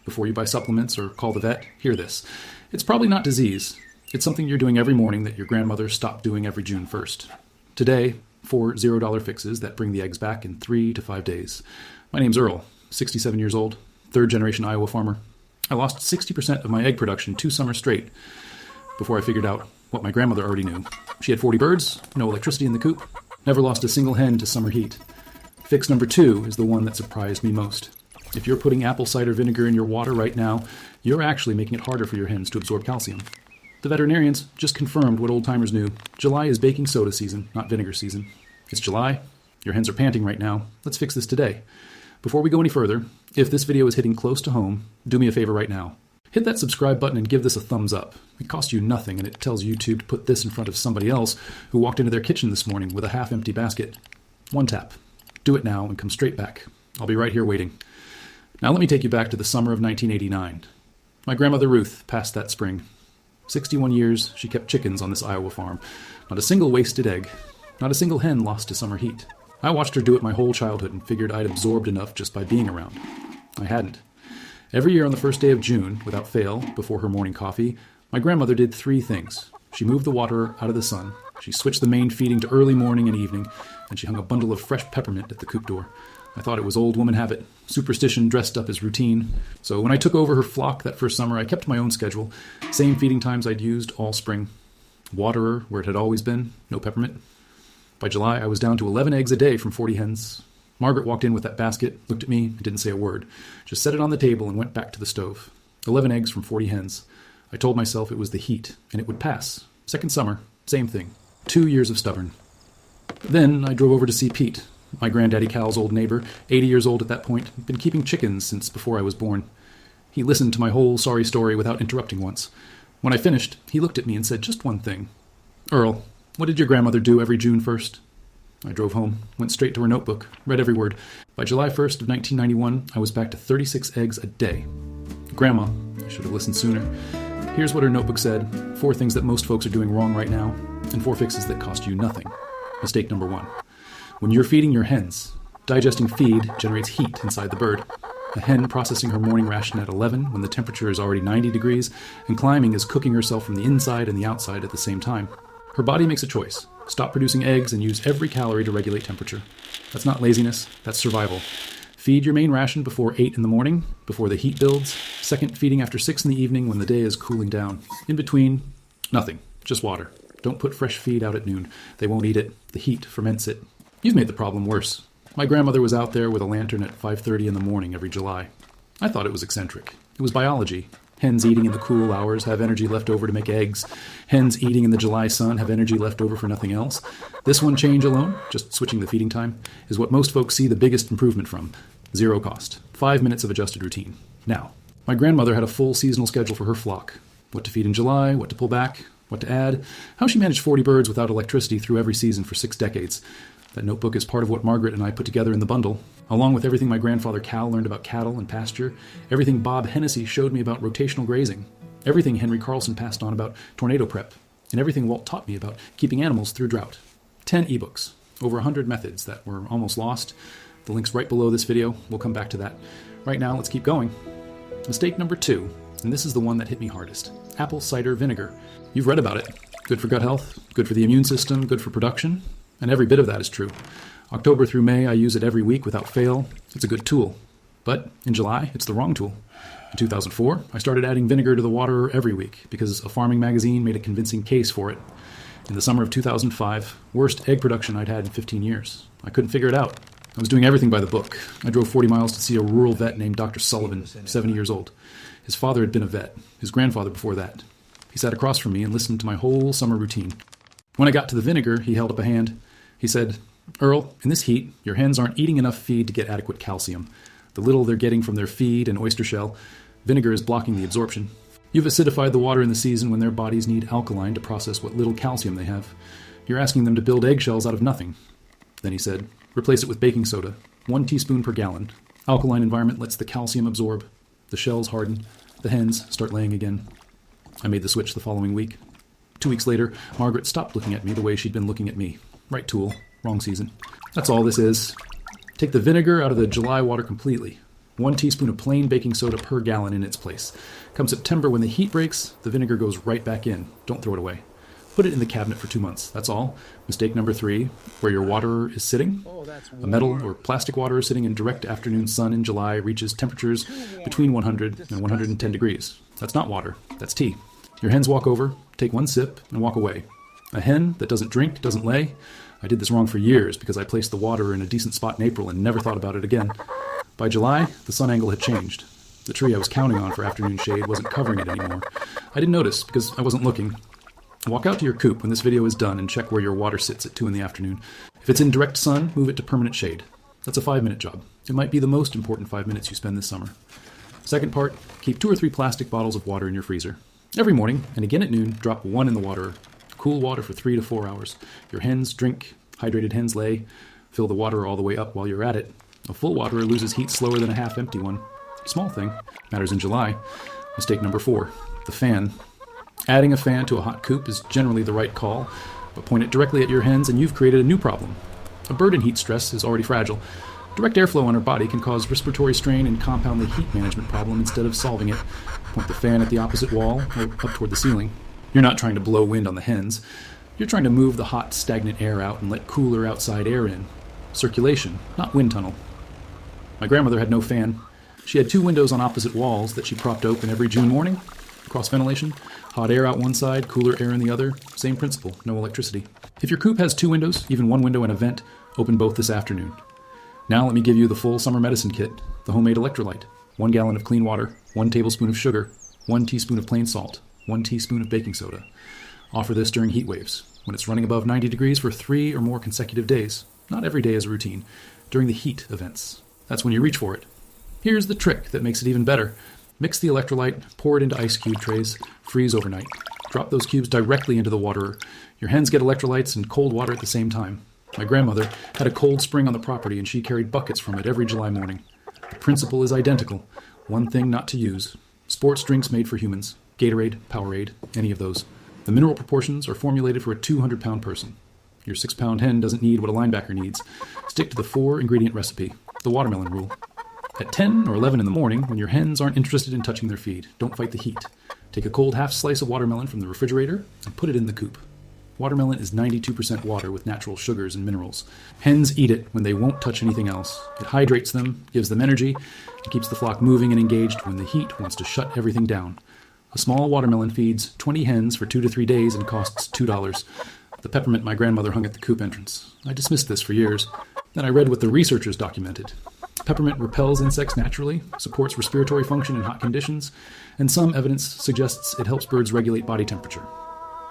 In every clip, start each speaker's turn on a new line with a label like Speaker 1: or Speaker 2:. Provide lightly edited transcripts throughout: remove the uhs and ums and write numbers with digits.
Speaker 1: Before you buy supplements or call the vet, hear this. It's probably not disease. It's something you're doing every morning that your grandmother stopped doing every June 1st. Today, 4 $0 fixes that bring the eggs back in 3 to 5 days. My name's Earl, 67 years old, third-generation Iowa farmer. I lost 60% of my egg production 2 summers straight before I figured out what my grandmother already knew. She had 40 birds, no electricity in the coop, never lost a single hen to summer heat. Fix number 2 is the one that surprised me most. If you're putting apple cider vinegar in your water right now, you're actually making it harder for your hens to absorb calcium. The veterinarians just confirmed what old-timers knew. July is baking soda season, not vinegar season. It's July. Your hens are panting right now. Let's fix this today. Before we go any further, if this video is hitting close to home, do me a favor right now. Hit that subscribe button and give this a thumbs up. It costs you nothing, and it tells YouTube to put this in front of somebody else who walked into their kitchen this morning with a half-empty basket. One tap. Do it now and come straight back. I'll be right here waiting. Now let me take you back to the summer of 1989. My grandmother Ruth passed that spring. 61 years, she kept chickens on this Iowa farm. Not a single wasted egg. Not a single hen lost to summer heat. I watched her do it my whole childhood and figured I'd absorbed enough just by being around. I hadn't. Every year on the first day of June, without fail, before her morning coffee, my grandmother did 3 things. She moved the water out of the sun, she switched the main feeding to early morning and evening, and she hung a bundle of fresh peppermint at the coop door. I thought it was old woman habit, superstition dressed up as routine. So when I took over her flock that first summer, I kept my own schedule. Same feeding times I'd used all spring. Waterer where it had always been, no peppermint. By July, I was down to 11 eggs a day from 40 hens. Margaret walked in with that basket, looked at me, and didn't say a word. Just set it on the table and went back to the stove. 11 eggs from 40 hens. I told myself it was the heat, and it would pass. Second summer, same thing. 2 years of stubborn. Then I drove over to see Pete, my granddaddy Cal's old neighbor, 80 years old at that point, been keeping chickens since before I was born. He listened to my whole sorry story without interrupting once. When I finished, he looked at me and said just one thing. Earl, what did your grandmother do every June 1st? I drove home, went straight to her notebook, read every word. By July 1st of 1991, I was back to 36 eggs a day. Grandma, I should have listened sooner. Here's what her notebook said, 4 things that most folks are doing wrong right now, and 4 fixes that cost you nothing. Mistake number 1. When you're feeding your hens, digesting feed generates heat inside the bird. A hen processing her morning ration at 11 when the temperature is already 90 degrees, and climbing is cooking herself from the inside and the outside at the same time. Her body makes a choice. Stop producing eggs and use every calorie to regulate temperature. That's not laziness, that's survival. Feed your main ration before 8 in the morning, before the heat builds. Second feeding after 6 in the evening when the day is cooling down. In between, nothing, just water. Don't put fresh feed out at noon. They won't eat it. The heat ferments it. You've made the problem worse. My grandmother was out there with a lantern at 5:30 in the morning every July. I thought it was eccentric. It was biology. Hens eating in the cool hours have energy left over to make eggs. Hens eating in the July sun have energy left over for nothing else. This one change alone, just switching the feeding time, is what most folks see the biggest improvement from. 0 cost. 5 minutes of adjusted routine. Now, my grandmother had a full seasonal schedule for her flock. What to feed in July, what to pull back, what to add, how she managed 40 birds without electricity through every season for 6 decades. That notebook is part of what Margaret and I put together in the bundle, along with everything my grandfather Cal learned about cattle and pasture, everything Bob Hennessy showed me about rotational grazing, everything Henry Carlson passed on about tornado prep, and everything Walt taught me about keeping animals through drought. 10 ebooks, over 100 methods that were almost lost. The link's right below this video. We'll come back to that. Right now, let's keep going. Mistake number 2, and this is the one that hit me hardest. Apple cider vinegar. You've read about it. Good for gut health, good for the immune system, good for production. And every bit of that is true. October through May, I use it every week without fail. It's a good tool. But in July, it's the wrong tool. In 2004, I started adding vinegar to the water every week because a farming magazine made a convincing case for it. In the summer of 2005, worst egg production I'd had in 15 years. I couldn't figure it out. I was doing everything by the book. I drove 40 miles to see a rural vet named Dr. Sullivan, 70 years old. His father had been a vet, his grandfather before that. He sat across from me and listened to my whole summer routine. When I got to the vinegar, he held up a hand. He said, Earl, in this heat, your hens aren't eating enough feed to get adequate calcium. The little they're getting from their feed and oyster shell, vinegar is blocking the absorption. You've acidified the water in the season when their bodies need alkaline to process what little calcium they have. You're asking them to build eggshells out of nothing. Then he said, replace it with baking soda, 1 teaspoon per gallon. Alkaline environment lets the calcium absorb. The shells harden. The hens start laying again. I made the switch the following week. 2 weeks later, Margaret stopped looking at me the way she'd been looking at me. Right tool, wrong season. That's all this is. Take the vinegar out of the July water completely. 1 teaspoon of plain baking soda per gallon in its place. Come September, when the heat breaks, the vinegar goes right back in. Don't throw it away. Put it in the cabinet for 2 months. That's all. Mistake number 3, where your water is sitting. A metal or plastic water sitting in direct afternoon sun in July reaches temperatures between 100 and 110 degrees. That's not water. That's tea. Your hens walk over, take 1 sip, and walk away. A hen that doesn't drink doesn't lay. I did this wrong for years because I placed the water in a decent spot in April and never thought about it again. By July, the sun angle had changed. The tree I was counting on for afternoon shade wasn't covering it anymore. I didn't notice because I wasn't looking. Walk out to your coop when this video is done and check where your water sits at 2 in the afternoon. If it's in direct sun, move it to permanent shade. That's a 5-minute job. It might be the most important 5 minutes you spend this summer. Second part, keep 2 or 3 plastic bottles of water in your freezer. Every morning, and again at noon, drop 1 in the water. Cool water for 3 to 4 hours. Your hens drink, hydrated hens lay. Fill the water all the way up while you're at it. A full waterer loses heat slower than a half-empty one. Small thing. Matters in July. Mistake number 4, the fan. Adding a fan to a hot coop is generally the right call, but point it directly at your hens and you've created a new problem. A bird in heat stress is already fragile. Direct airflow on her body can cause respiratory strain and compound the heat management problem instead of solving it. Point the fan at the opposite wall or up toward the ceiling. You're not trying to blow wind on the hens. You're trying to move the hot, stagnant air out and let cooler outside air in. Circulation, not wind tunnel. My grandmother had no fan. She had 2 windows on opposite walls that she propped open every June morning. Cross ventilation, hot air out one side, cooler air in the other. Same principle, no electricity. If your coop has 2 windows, even 1 window and a vent, open both this afternoon. Now let me give you the full summer medicine kit, the homemade electrolyte. 1 gallon of clean water, 1 tablespoon of sugar, 1 teaspoon of plain salt, 1 teaspoon of baking soda. Offer this during heat waves, when it's running above 90 degrees for 3 or more consecutive days. Not every day as a routine. During the heat events. That's when you reach for it. Here's the trick that makes it even better. Mix the electrolyte, pour it into ice cube trays, freeze overnight. Drop those cubes directly into the waterer. Your hens get electrolytes and cold water at the same time. My grandmother had a cold spring on the property and she carried buckets from it every July morning. The principle is identical. One thing not to use. Sports drinks made for humans. Gatorade, Powerade, any of those. The mineral proportions are formulated for a 200-pound person. Your 6-pound hen doesn't need what a linebacker needs. Stick to the 4-ingredient recipe, the watermelon rule. At 10 or 11 in the morning, when your hens aren't interested in touching their feed, don't fight the heat. Take a cold half slice of watermelon from the refrigerator and put it in the coop. Watermelon is 92% water with natural sugars and minerals. Hens eat it when they won't touch anything else. It hydrates them, gives them energy, and keeps the flock moving and engaged when the heat wants to shut everything down. A small watermelon feeds 20 hens for 2 to 3 days and costs $2. The peppermint my grandmother hung at the coop entrance. I dismissed this for years. Then I read what the researchers documented. Peppermint repels insects naturally, supports respiratory function in hot conditions, and some evidence suggests it helps birds regulate body temperature.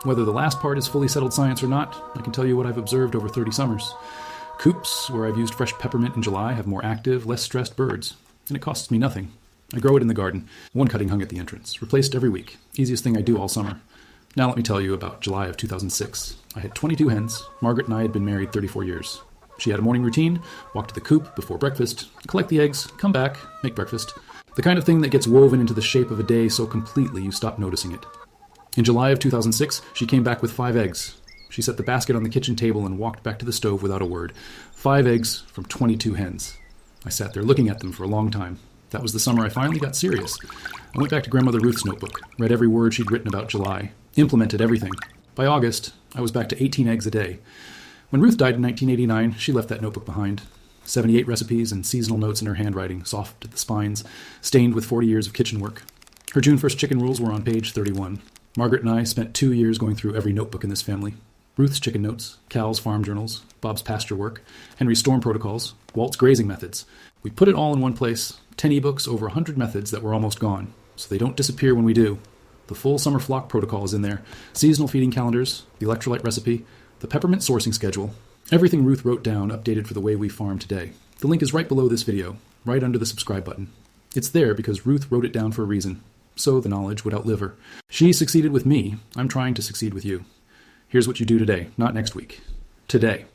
Speaker 1: Whether the last part is fully settled science or not, I can tell you what I've observed over 30 summers. Coops, where I've used fresh peppermint in July, have more active, less stressed birds, and it costs me nothing. I grow it in the garden. 1 cutting hung at the entrance, replaced every week. Easiest thing I do all summer. Now let me tell you about July of 2006. I had 22 hens. Margaret and I had been married 34 years. She had a morning routine, walk to the coop before breakfast, collect the eggs, come back, make breakfast. The kind of thing that gets woven into the shape of a day so completely you stop noticing it. In July of 2006, she came back with 5 eggs. She set the basket on the kitchen table and walked back to the stove without a word. 5 eggs from 22 hens. I sat there looking at them for a long time. That was the summer I finally got serious. I went back to Grandmother Ruth's notebook, read every word she'd written about July, implemented everything. By August, I was back to 18 eggs a day. When Ruth died in 1989, she left that notebook behind. 78 recipes and seasonal notes in her handwriting, soft at the spines, stained with 40 years of kitchen work. Her June 1st chicken rules were on page 31. Margaret and I spent 2 years going through every notebook in this family. Ruth's chicken notes, Cal's farm journals, Bob's pasture work, Henry's storm protocols, Walt's grazing methods. We put it all in one place, 10 ebooks, over 100 methods that were almost gone, so they don't disappear when we do. The full summer flock protocol is in there, seasonal feeding calendars, the electrolyte recipe, the peppermint sourcing schedule, everything Ruth wrote down updated for the way we farm today. The link is right below this video, right under the subscribe button. It's there because Ruth wrote it down for a reason, so the knowledge would outlive her. She succeeded with me. I'm trying to succeed with you. Here's what you do today, not next week. Today.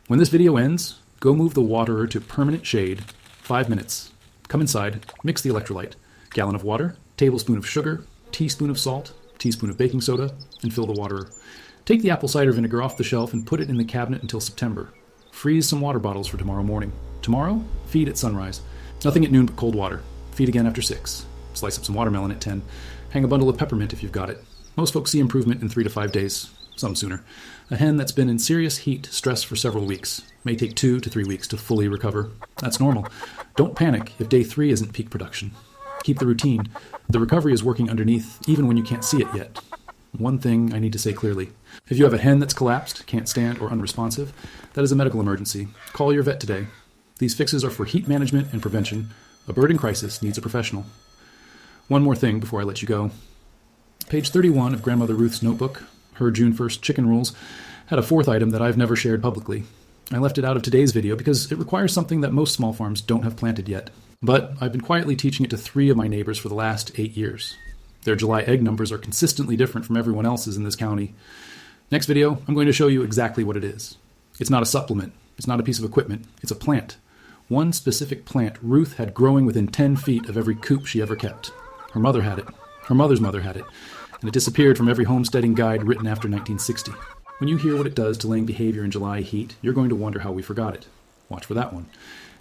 Speaker 1: When this video ends, go move the waterer to permanent shade, 5 minutes. Come inside, mix the electrolyte, gallon of water, tablespoon of sugar, teaspoon of salt, teaspoon of baking soda, and fill the waterer. Take the apple cider vinegar off the shelf and put it in the cabinet until September. Freeze some water bottles for tomorrow morning. Tomorrow, feed at sunrise. Nothing at noon but cold water. Feed again after 6. Slice up some watermelon at 10. Hang a bundle of peppermint if you've got it. Most folks see improvement in 3 to 5 days, some sooner. A hen that's been in serious heat stress for several weeks may take 2 to 3 weeks to fully recover. That's normal. Don't panic if day 3 isn't peak production. Keep the routine. The recovery is working underneath, even when you can't see it yet. One thing I need to say clearly. If you have a hen that's collapsed, can't stand, or unresponsive, that is a medical emergency. Call your vet today. These fixes are for heat management and prevention. A bird in crisis needs a professional. One more thing before I let you go. Page 31 of Grandmother Ruth's notebook, her June 1st chicken rules, had a 4th item that I've never shared publicly. I left it out of today's video because it requires something that most small farms don't have planted yet. But I've been quietly teaching it to 3 of my neighbors for the last 8 years. Their July egg numbers are consistently different from everyone else's in this county. Next video, I'm going to show you exactly what it is. It's not a supplement. It's not a piece of equipment. It's a plant. One specific plant Ruth had growing within 10 feet of every coop she ever kept. Her mother had it. Her mother's mother had it. And it disappeared from every homesteading guide written after 1960. When you hear what it does to laying behavior in July heat, you're going to wonder how we forgot it. Watch for that one.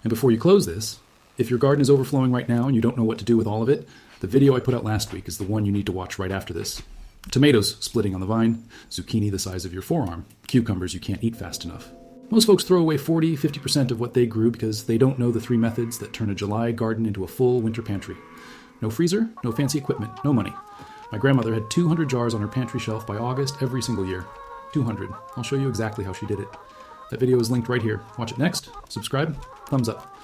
Speaker 1: And before you close this, if your garden is overflowing right now and you don't know what to do with all of it, the video I put out last week is the one you need to watch right after this. Tomatoes splitting on the vine, zucchini the size of your forearm, cucumbers you can't eat fast enough. Most folks throw away 40-50% of what they grew because they don't know the 3 methods that turn a July garden into a full winter pantry. No freezer, no fancy equipment, no money. My grandmother had 200 jars on her pantry shelf by August every single year. 200. I'll show you exactly how she did it. That video is linked right here. Watch it next, subscribe, thumbs up.